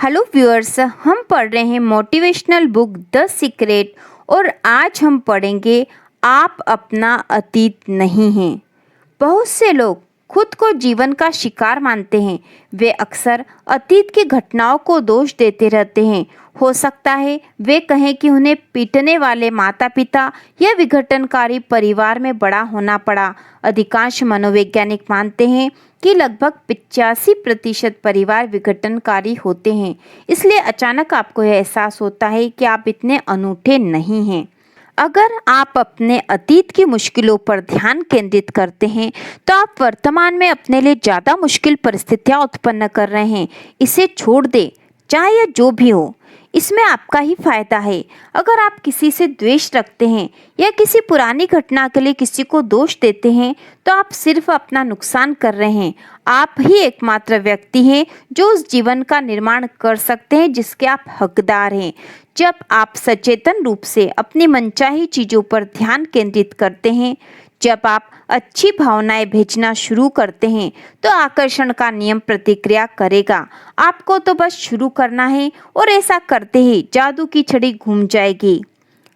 Hello viewers, हम पढ़ रहे हैं मोटिवेशनल बुक द सीक्रेट और आज हम पढ़ेंगे आप अपना अतीत नहीं हैं। बहुत से लोग खुद को जीवन का शिकार मानते हैं। वे अक्सर अतीत की घटनाओं को दोष देते रहते हैं। हो सकता है वे कहें कि उन्हें पीटने वाले माता पिता या विघटनकारी परिवार में बड़ा होना पड़ा। अधिकांश मनोवैज्ञानिक मानते हैं कि लगभग 85% परिवार विघटनकारी होते हैं। इसलिए अचानक आपको यह एहसास होता है कि आप इतने अनूठे नहीं हैं। अगर आप अपने अतीत की मुश्किलों पर ध्यान केंद्रित करते हैं तो आप वर्तमान में अपने लिए ज़्यादा मुश्किल परिस्थितियां उत्पन्न कर रहे हैं। इसे छोड़ दें, चाहे यह जो भी हो, इसमें आपका ही फायदा है। अगर आप किसी से द्वेष रखते हैं या किसी पुरानी घटना के लिए किसी को दोष देते हैं तो आप सिर्फ अपना नुकसान कर रहे हैं। आप ही एकमात्र व्यक्ति हैं जो उस जीवन का निर्माण कर सकते हैं जिसके आप हकदार हैं। जब आप सचेतन रूप से अपनी मनचाही चीज़ों पर ध्यान केंद्रित करते हैं, जब आप अच्छी भावनाएं भेजना शुरू करते हैं तो आकर्षण का नियम प्रतिक्रिया करेगा। आपको तो बस शुरू करना है और ऐसा करते ही जादू की छड़ी घूम जाएगी।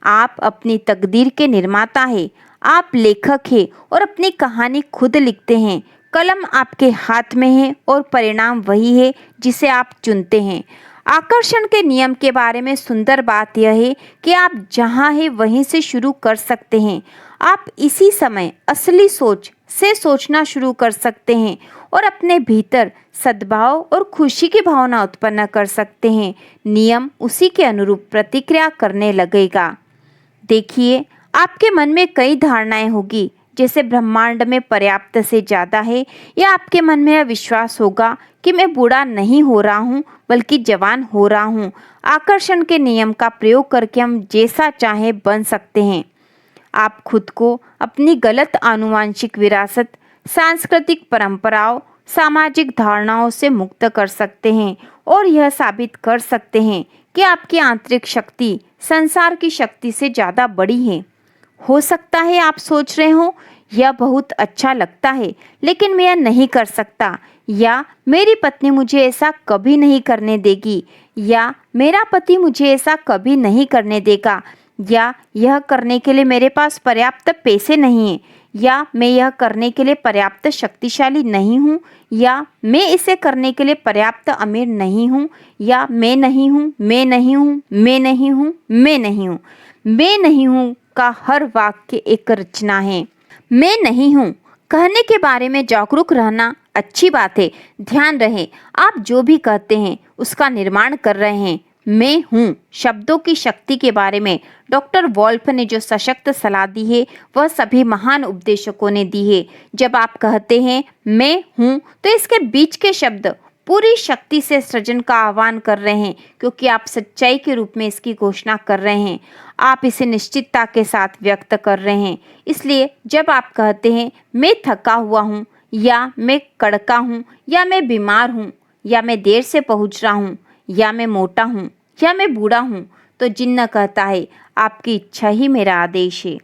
आप अपनी तकदीर के निर्माता हैं। आप लेखक हैं और अपनी कहानी खुद लिखते हैं। कलम आपके हाथ में है और परिणाम वही है जिसे आप चुनते हैं। आकर्षण के नियम के बारे में सुंदर बात यह है कि आप जहां हैं वहीं से शुरू कर सकते हैं। आप इसी समय असली सोच से सोचना शुरू कर सकते हैं और अपने भीतर सद्भाव और खुशी की भावना उत्पन्न कर सकते हैं। नियम उसी के अनुरूप प्रतिक्रिया करने लगेगा। देखिए, आपके मन में कई धारणाएं होगी, जैसे ब्रह्मांड में पर्याप्त से ज़्यादा है, या आपके मन में यह विश्वास होगा कि मैं बूढ़ा नहीं हो रहा हूँ बल्कि जवान हो रहा हूँ। आकर्षण के नियम का प्रयोग करके हम जैसा चाहे बन सकते हैं। आप खुद को अपनी गलत आनुवांशिक विरासत, सांस्कृतिक परंपराओं, सामाजिक धारणाओं से मुक्त कर सकते हैं और यह साबित कर सकते हैं कि आपकी आंतरिक शक्ति संसार की शक्ति से ज़्यादा बड़ी है। हो सकता है आप सोच रहे हो, यह बहुत अच्छा लगता है लेकिन मैं यह नहीं कर सकता, या मेरी पत्नी मुझे ऐसा कभी नहीं करने देगी, या मेरा पति मुझे ऐसा कभी नहीं करने देगा, या यह करने के लिए मेरे पास पर्याप्त पैसे नहीं हैं, या मैं यह करने के लिए पर्याप्त शक्तिशाली नहीं हूँ, या मैं इसे करने के लिए पर्याप्त अमीर नहीं हूँ, या मैं नहीं हूँ, मैं नहीं हूँ, मैं नहीं हूँ, मैं नहीं हूँ। मैं नहीं हूँ का हर वाक्य एक रचना है। मैं नहीं हूँ कहने के बारे में जागरूक रहना अच्छी बात है। ध्यान रहे, आप जो भी कहते हैं उसका निर्माण कर रहे हैं। मैं हूँ शब्दों की शक्ति के बारे में डॉक्टर वॉल्फ ने जो सशक्त सलाह दी है वह सभी महान उपदेशकों ने दी है। जब आप कहते हैं मैं हूँ तो इसके बीच के शब्द पूरी शक्ति से सृजन का आह्वान कर रहे हैं, क्योंकि आप सच्चाई के रूप में इसकी घोषणा कर रहे हैं। आप इसे निश्चितता के साथ व्यक्त कर रहे हैं। इसलिए जब आप कहते हैं मैं थका हुआ हूँ, या मैं कड़का हूँ, या मैं बीमार हूँ, या मैं देर से पहुँच रहा हूँ, या मैं मोटा हूँ, या मैं बूढ़ा हूँ, तो जिन्न कहता है आपकी इच्छा ही मेरा आदेश है।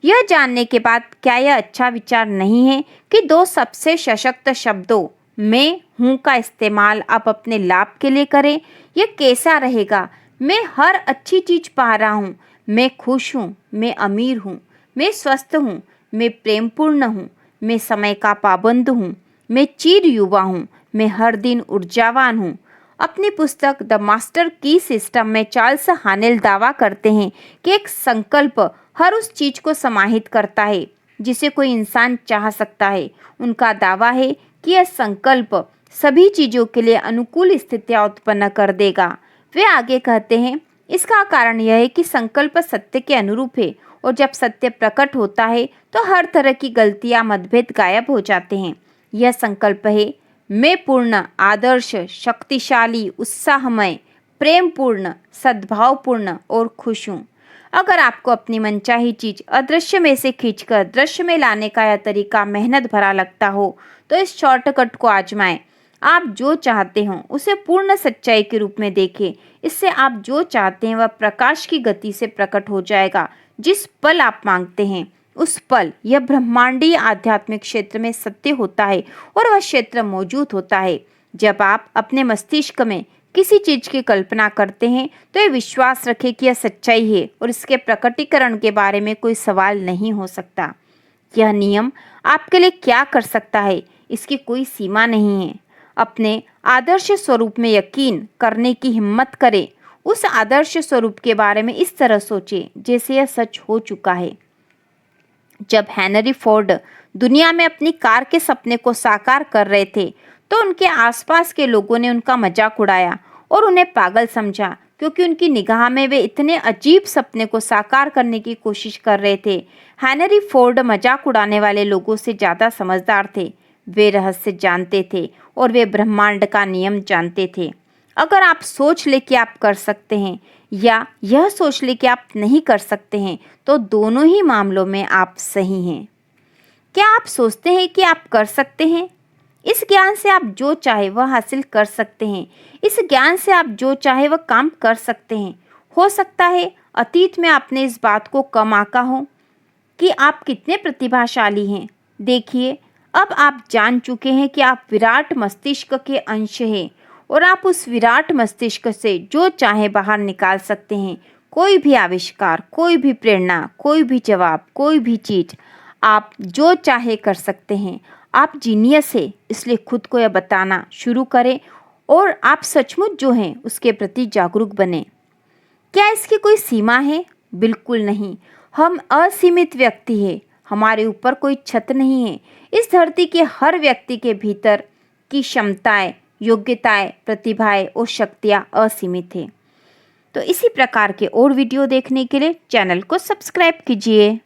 यह जानने के बाद क्या यह अच्छा विचार नहीं है कि दो सबसे सशक्त शब्दों मैं हूँ का इस्तेमाल आप अपने लाभ के लिए करें? यह कैसा रहेगा? मैं हर अच्छी चीज पा रहा हूँ, मैं खुश हूँ, मैं अमीर हूँ, मैं स्वस्थ हूँ, मैं प्रेमपूर्ण हूँ, मैं समय का पाबंद हूँ, मैं चिर युवा हूँ, मैं हर दिन ऊर्जावान हूँ। अपनी पुस्तक द मास्टर की सिस्टम में चार्ल्स हानेल दावा करते हैं कि एक संकल्प हर उस चीज को समाहित करता है जिसे कोई इंसान चाह सकता है। उनका दावा है कि यह संकल्प सभी चीजों के लिए अनुकूल स्थितियां उत्पन्न कर देगा। वे आगे कहते हैं, इसका कारण यह है कि संकल्प सत्य के अनुरूप है और जब सत्य प्रकट होता है तो हर तरह की गलतियां, मतभेद गायब हो जाते हैं। यह संकल्प है मैं पूर्ण, आदर्श, शक्तिशाली, उत्साहमय, प्रेमपूर्ण, सद्भावपूर्ण और खुश हूँ। अगर आपको अपनी मनचाही चीज अदृश्य में से खींचकर दृश्य में लाने का यह तरीका मेहनत भरा लगता हो तो इस शॉर्टकट को आजमाएं। आप जो चाहते हो उसे पूर्ण सच्चाई के रूप में देखें। इससे आप जो चाहते हैं वह प्रकाश की गति से प्रकट हो जाएगा। जिस पल आप मांगते हैं उस पल यह ब्रह्मांडीय आध्यात्मिक क्षेत्र में सत्य होता है और वह क्षेत्र मौजूद होता है। जब आप अपने मस्तिष्क में किसी चीज़ की कल्पना करते हैं तो ये विश्वास रखें कि यह सच्चाई है और इसके प्रकटीकरण के बारे में कोई सवाल नहीं हो सकता। यह नियम आपके लिए क्या कर सकता है, इसकी कोई सीमा नहीं है। अपने आदर्श स्वरूप में यकीन करने की हिम्मत करें। उस आदर्श स्वरूप के बारे में इस तरह सोचें जैसे यह सच हो चुका है। जब हेनरी फोर्ड दुनिया में अपनी कार के सपने को साकार कर रहे थे तो उनके आसपास के लोगों ने उनका मजाक उड़ाया और उन्हें पागल समझा, क्योंकि उनकी निगाह में वे इतने अजीब सपने को साकार करने की कोशिश कर रहे थे। हेनरी फोर्ड मजाक उड़ाने वाले लोगों से ज़्यादा समझदार थे। वे रहस्य जानते थे और वे ब्रह्मांड का नियम जानते थे। अगर आप सोच ले कि आप कर सकते हैं या यह सोच ले कि आप नहीं कर सकते हैं, तो दोनों ही मामलों में आप सही हैं। क्या आप सोचते हैं कि आप कर सकते हैं? इस ज्ञान से आप जो चाहे वह हासिल कर सकते हैं। इस ज्ञान से आप जो चाहे वह काम कर सकते हैं। हो सकता है अतीत में आपने इस बात को कम आंका हो कि आप कितने प्रतिभाशाली हैं। देखिए, अब आप जान चुके हैं कि आप विराट मस्तिष्क के अंश हैं और आप उस विराट मस्तिष्क से जो चाहे बाहर निकाल सकते हैं। कोई भी आविष्कार, कोई भी प्रेरणा, कोई भी जवाब, कोई भी चीज़ आप जो चाहे कर सकते हैं। आप जीनियस है, इसलिए खुद को यह बताना शुरू करें और आप सचमुच जो हैं उसके प्रति जागरूक बने। क्या इसकी कोई सीमा है? बिल्कुल नहीं। हम असीमित व्यक्ति हैं। हमारे ऊपर कोई छत नहीं है। इस धरती के हर व्यक्ति के भीतर की क्षमताएं, योग्यताएं, प्रतिभाएं और शक्तियां असीमित हैं। तो इसी प्रकार के और वीडियो देखने के लिए चैनल को सब्सक्राइब कीजिए।